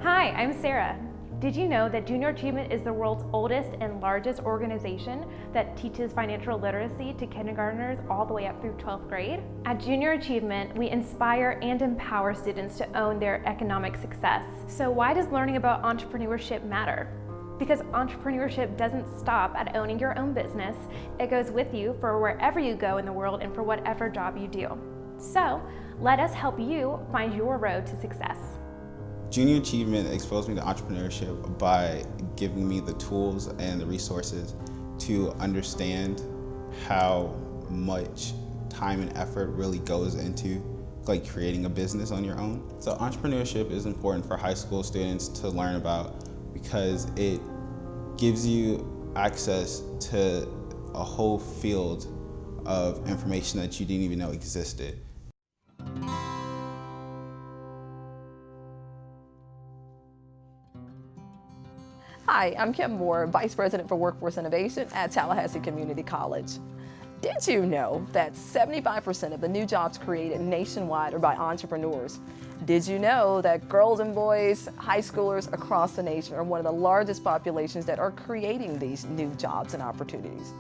Hi, I'm Sarah. Did you know that Junior Achievement is the world's oldest and largest organization that teaches financial literacy to kindergartners all the way up through 12th grade? At Junior Achievement, we inspire and empower students to own their economic success. So why does learning about entrepreneurship matter? Because entrepreneurship doesn't stop at owning your own business. It goes with you for wherever you go in the world and for whatever job you do. So let us help you find your road to success. Junior Achievement exposed me to entrepreneurship by giving me the tools and the resources to understand how much time and effort really goes into creating a business on your own. So entrepreneurship is important for high school students to learn about because it gives you access to a whole field of information that you didn't even know existed. Hi, I'm Kim Moore, Vice President for Workforce Innovation at Tallahassee Community College. Did you know that 75% of the new jobs created nationwide are by entrepreneurs? Did you know that girls and boys, high schoolers across the nation are one of the largest populations that are creating these new jobs and opportunities?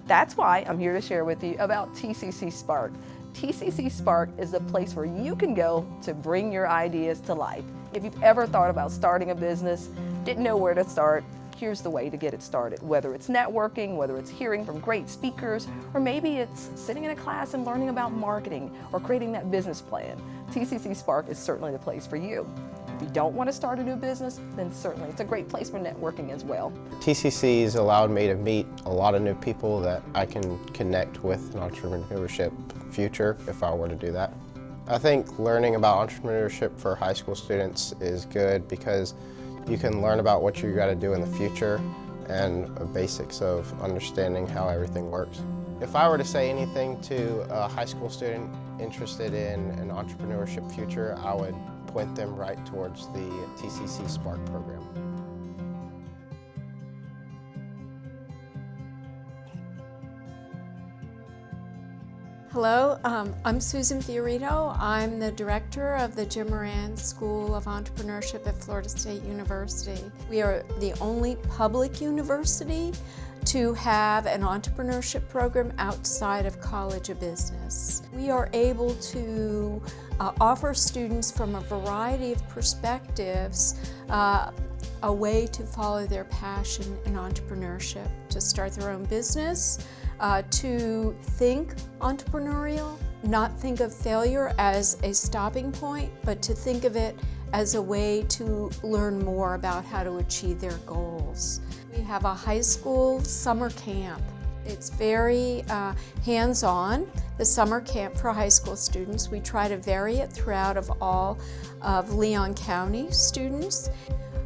That's why I'm here to share with you about TCC Spark. TCC Spark is the place where you can go to bring your ideas to life. If you've ever thought about starting a business, didn't know where to start, here's the way to get it started. Whether it's networking, whether it's hearing from great speakers, or maybe it's sitting in a class and learning about marketing or creating that business plan, TCC Spark is certainly the place for you. If you don't want to start a new business, then certainly it's a great place for networking as well. TCC has allowed me to meet a lot of new people that I can connect with an entrepreneurship future if I were to do that. I think learning about entrepreneurship for high school students is good because you can learn about what you got to do in the future and basics of understanding how everything works. If I were to say anything to a high school student interested in an entrepreneurship future, I would point them right towards the TCC Spark program. Hello, I'm Susan Fioretto. I'm the director of the Jim Moran School of Entrepreneurship at Florida State University. We are the only public university to have an entrepreneurship program outside of College of Business. We are able to offer students from a variety of perspectives a way to follow their passion in entrepreneurship, to start their own business, to think entrepreneurial, not think of failure as a stopping point, but to think of it as a way to learn more about how to achieve their goals. We have a high school summer camp. It's very hands-on, the summer camp for high school students. We try to vary it throughout of all of Leon County students.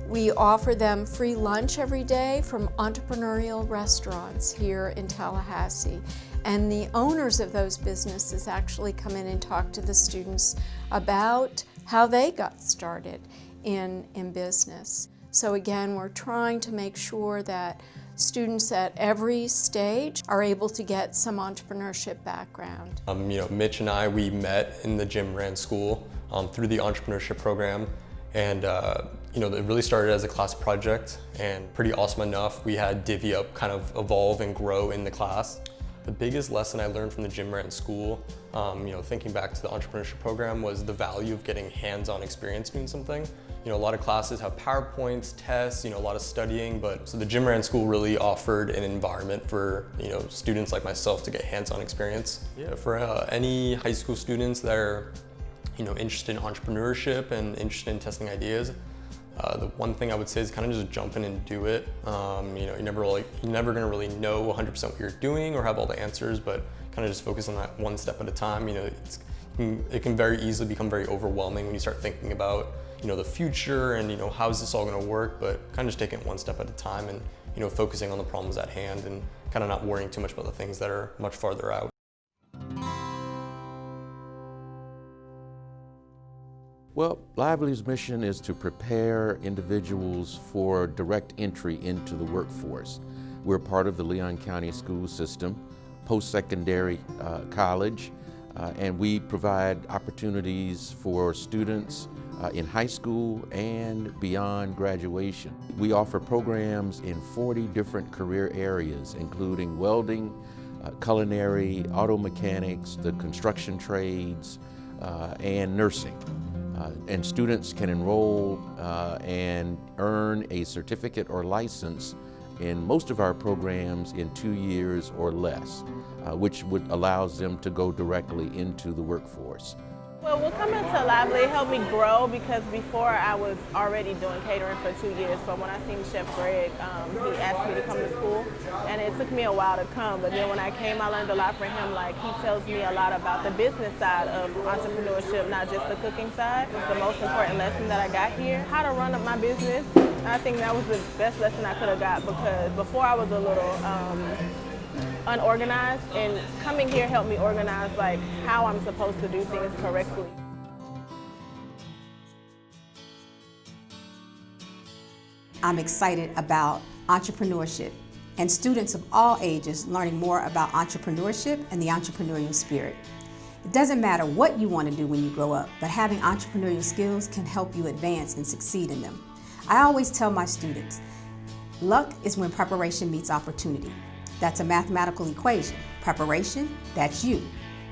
We offer them free lunch every day from entrepreneurial restaurants here in Tallahassee. And the owners of those businesses actually come in and talk to the students about how they got started in business. So again, we're trying to make sure that students at every stage are able to get some entrepreneurship background. Mitch and I, we met in the Jim Moran School through the entrepreneurship program. And it really started as a class project, and pretty awesome enough, we had Divvy Up kind of evolve and grow in the class. The biggest lesson I learned from the Jim Moran School, thinking back to the entrepreneurship program, was the value of getting hands-on experience doing something. A lot of classes have PowerPoints, tests, a lot of studying, so the Jim Moran School really offered an environment for, students like myself to get hands-on experience. Yeah, for any high school students that are interested in entrepreneurship and interested in testing ideas, the one thing I would say is kind of just jump in and do it. You're never going to really know 100% what you're doing or have all the answers, but kind of just focus on that one step at a time. It can very easily become very overwhelming when you start thinking about the future and how is this all going to work, but kind of just taking it one step at a time and focusing on the problems at hand and kind of not worrying too much about the things that are much farther out. Well, Lively's mission is to prepare individuals for direct entry into the workforce. We're part of the Leon County school system, post-secondary college, and we provide opportunities for students in high school and beyond graduation. We offer programs in 40 different career areas, including welding, culinary, auto mechanics, the construction trades, and nursing. And students can enroll and earn a certificate or license in most of our programs in 2 years or less, which allows them to go directly into the workforce. Well, coming to Lively helped me grow because before I was already doing catering for 2 years, but when I seen Chef Greg, he asked me to come to school, and it took me a while to come, but then when I came, I learned a lot from him. Like, he tells me a lot about the business side of entrepreneurship, not just the cooking side. It's the most important lesson that I got here. How to run up my business, I think that was the best lesson I could have got, because before I was a little unorganized, and coming here helped me organize like how I'm supposed to do things correctly. I'm excited about entrepreneurship and students of all ages learning more about entrepreneurship and the entrepreneurial spirit. It doesn't matter what you want to do when you grow up, but having entrepreneurial skills can help you advance and succeed in them. I always tell my students, luck is when preparation meets opportunity. That's a mathematical equation. Preparation, that's you.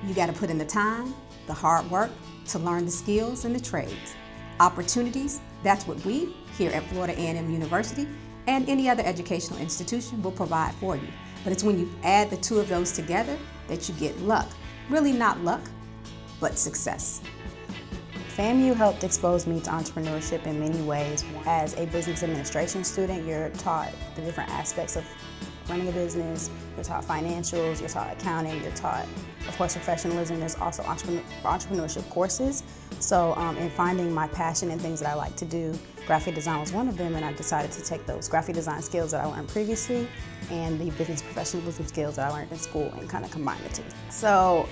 You got to put in the time, the hard work to learn the skills and the trades. Opportunities, that's what we here at Florida A&M University and any other educational institution will provide for you. But it's when you add the two of those together that you get luck. Really not luck, but success. FAMU helped expose me to entrepreneurship in many ways. As a business administration student, you're taught the different aspects of running a business, you're taught financials, you're taught accounting, you're taught, of course, professionalism. There's also entrepreneurship courses. So in finding my passion and things that I like to do, graphic design was one of them, and I decided to take those graphic design skills that I learned previously and the business professionalism skills that I learned in school and kind of combine the two. So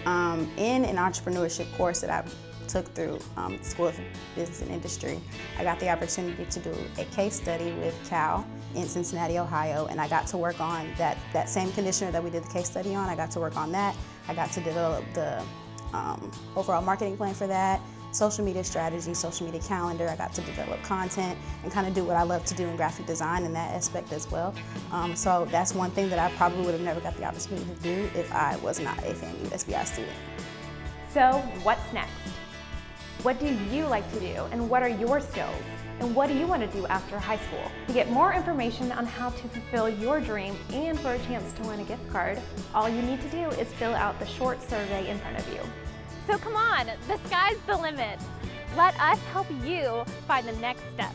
in an entrepreneurship course that I took through School of Business and Industry, I got the opportunity to do a case study with Cal in Cincinnati, Ohio, and I got to work on that same conditioner that we did the case study on. I got to work on that. I got to develop the overall marketing plan for that, social media strategy, social media calendar. I got to develop content and kind of do what I love to do in graphic design in that aspect as well. So that's one thing that I probably would have never got the opportunity to do if I was not a FAMU SBI student. So what's next? What do you like to do, and what are your skills? And what do you want to do after high school? To get more information on how to fulfill your dream and for a chance to win a gift card, all you need to do is fill out the short survey in front of you. So come on, the sky's the limit. Let us help you find the next steps.